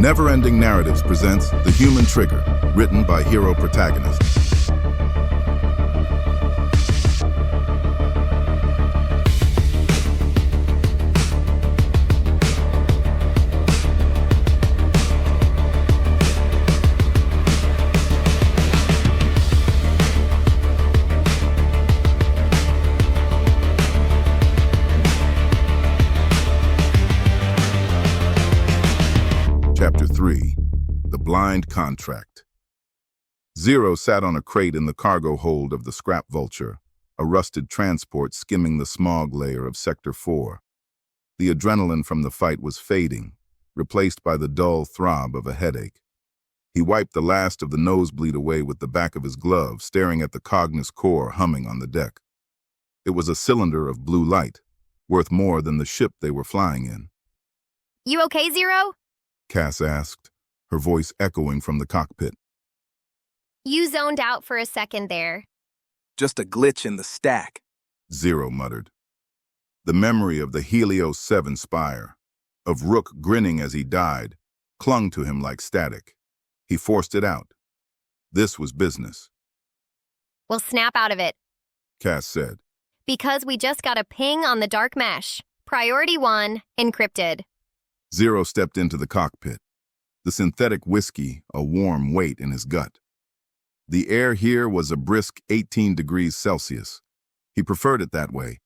Never-Ending Narratives presents The Human Trigger, written by hero protagonist. Chapter 3, The Blind Contract. Zero sat on a crate in the cargo hold of the Scrap Vulture, a rusted transport skimming the smog layer of Sector 4. The adrenaline from the fight was fading, replaced by the dull throb of a headache. He wiped the last of the nosebleed away with the back of his glove, staring at the Cognis core humming on the deck. It was a cylinder of blue light, worth more than the ship they were flying in. You okay, Zero? Cass asked, her voice echoing from the cockpit. You zoned out for a second there. Just a glitch in the stack, Zero muttered. The memory of the Helios 7 spire, of Rook grinning as he died, clung to him like static. He forced it out. This was business. We'll snap out of it. Cass said. Because we just got a ping on the dark mesh. Priority 1, encrypted. Zero stepped into the cockpit, the synthetic whiskey a warm weight in his gut. The air here was a brisk 18 degrees Celsius. He preferred it that way.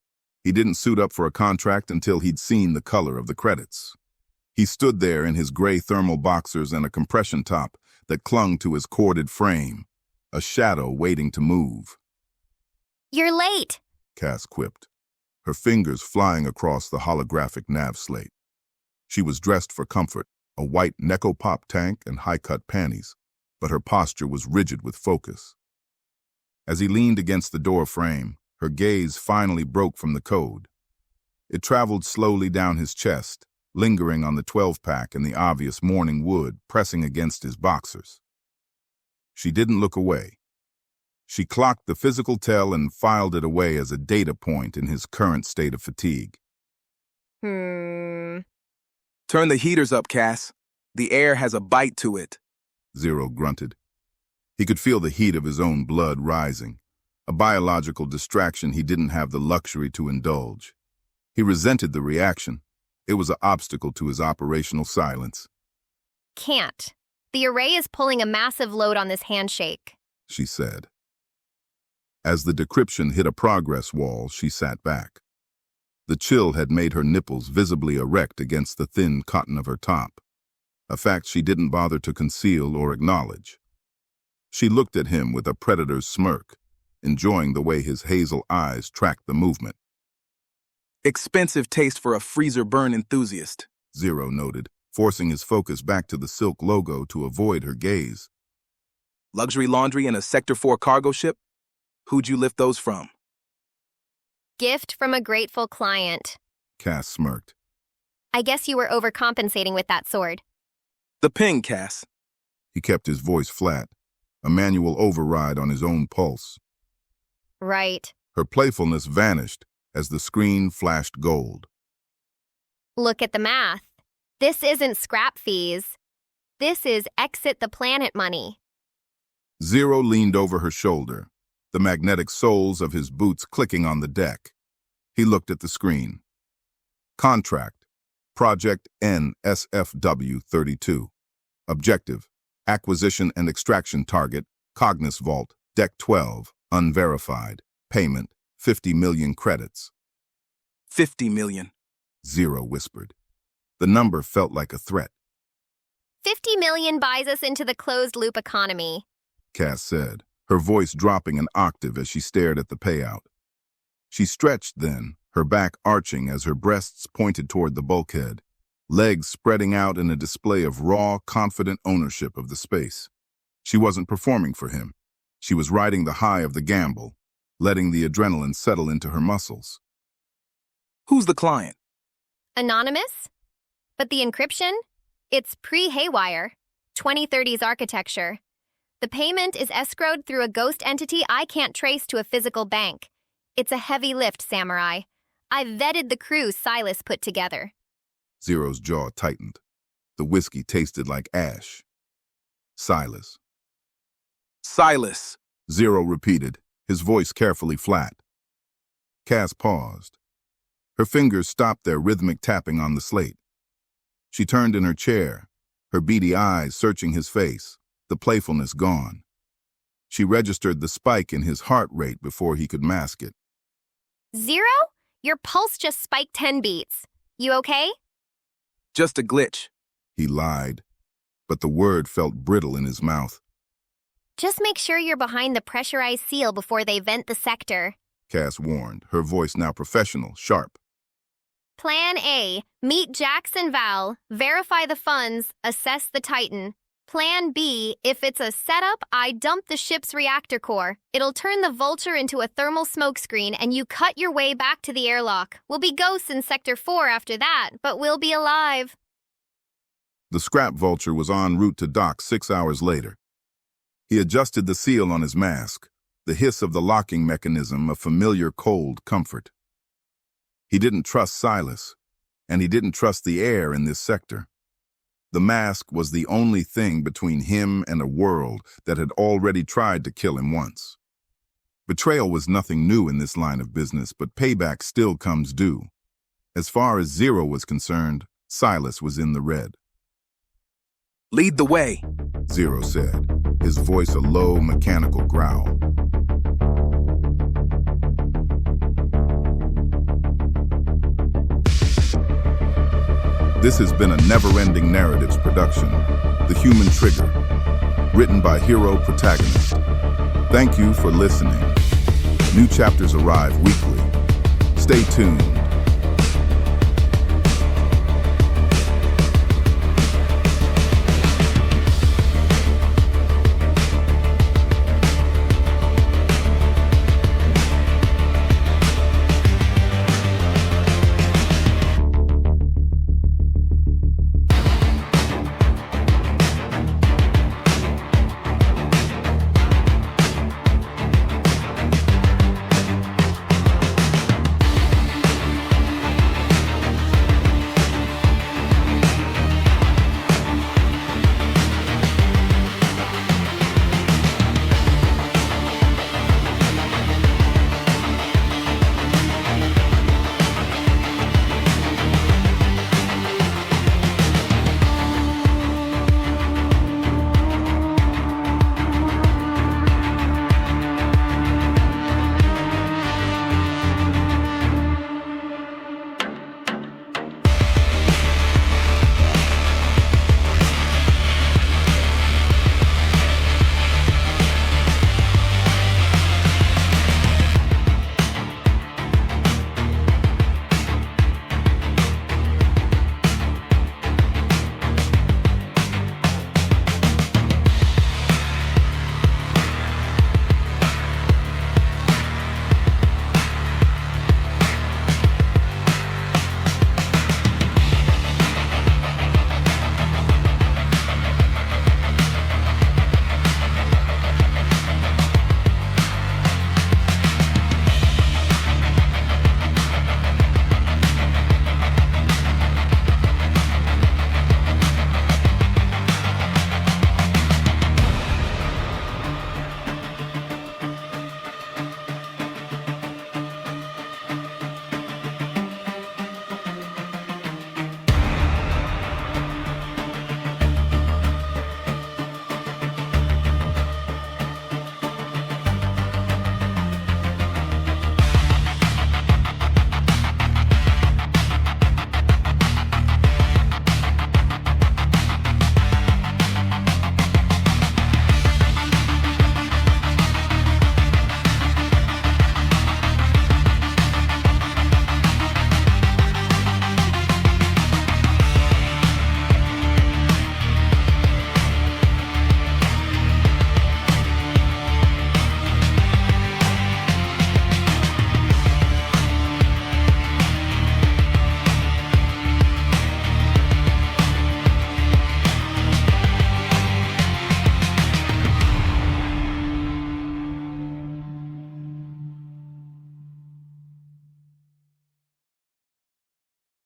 He didn't suit up for a contract until he'd seen the color of the credits. He stood there in his gray thermal boxers and a compression top that clung to his corded frame, a shadow waiting to move. You're late, Cass quipped, her fingers flying across the holographic nav slate. She was dressed for comfort, a white Necopop tank and high-cut panties, but her posture was rigid with focus. As he leaned against the door frame, her gaze finally broke from the code. It traveled slowly down his chest, lingering on the 12-pack and the obvious morning wood pressing against his boxers. She didn't look away. She clocked the physical tell and filed it away as a data point in his current state of fatigue. Turn the heaters up, Cass. The air has a bite to it. Zero grunted. He could feel the heat of his own blood rising, a biological distraction he didn't have the luxury to indulge. He resented the reaction. It was an obstacle to his operational silence. Can't. The array is pulling a massive load on this handshake, She said. As the decryption hit a progress wall, she sat back. The chill had made her nipples visibly erect against the thin cotton of her top, a fact she didn't bother to conceal or acknowledge. She looked at him with a predator's smirk, enjoying the way his hazel eyes tracked the movement. Expensive taste for a freezer burn enthusiast, Zero noted, forcing his focus back to the silk logo to avoid her gaze. Luxury laundry in a Sector 4 cargo ship? Who'd you lift those from? Gift from a grateful client. Cass smirked. I guess you were overcompensating with that sword. The ping, Cass. He kept his voice flat, a manual override on his own pulse. Right. Her playfulness vanished as the screen flashed gold. Look at the math. This isn't scrap fees. This is exit the planet money. Zero leaned over her shoulder, the magnetic soles of his boots clicking on the deck. He looked at the screen. Contract, Project NSFW-32. Objective, Acquisition and Extraction Target, Cognis Vault, Deck 12, Unverified. Payment, 50 million credits. 50 million. Zero whispered. The number felt like a threat. 50 million buys us into the closed-loop economy, Cass said, her voice dropping an octave as she stared at the payout. She stretched then, her back arching as her breasts pointed toward the bulkhead, legs spreading out in a display of raw, confident ownership of the space. She wasn't performing for him. She was riding the high of the gamble, letting the adrenaline settle into her muscles. Who's the client? Anonymous? But the encryption? It's pre-Haywire, 2030s architecture. The payment is escrowed through a ghost entity I can't trace to a physical bank. It's a heavy lift, Samurai. I've vetted the crew Silas put together. Zero's jaw tightened. The whiskey tasted like ash. Silas. Silas. Zero repeated, his voice carefully flat. Cass paused. Her fingers stopped their rhythmic tapping on the slate. She turned in her chair, her beady eyes searching his face, the playfulness gone. She registered the spike in his heart rate before he could mask it. Zero? Your pulse just spiked 10 beats. You okay? Just a glitch. He lied, but the word felt brittle in his mouth. Just make sure you're behind the pressurized seal before they vent the sector. Cass warned, her voice now professional, sharp. Plan A, meet Jackson Val, verify the funds, assess the Titan. Plan B, if it's a setup, I dump the ship's reactor core. It'll turn the Vulture into a thermal smokescreen and you cut your way back to the airlock. We'll be ghosts in Sector 4 after that, but we'll be alive. The scrap Vulture was en route to dock 6 hours later. He adjusted the seal on his mask, the hiss of the locking mechanism a familiar cold comfort. He didn't trust Silas, and he didn't trust the air in this sector. The mask was the only thing between him and a world that had already tried to kill him once. Betrayal was nothing new in this line of business, but payback still comes due. As far as Zero was concerned, Silas was in the red. Lead the way, Zero said, his voice a low, mechanical growl. This has been a never-ending narratives production, The Human Trigger, written by hero protagonist. Thank you for listening. New chapters arrive weekly. Stay tuned.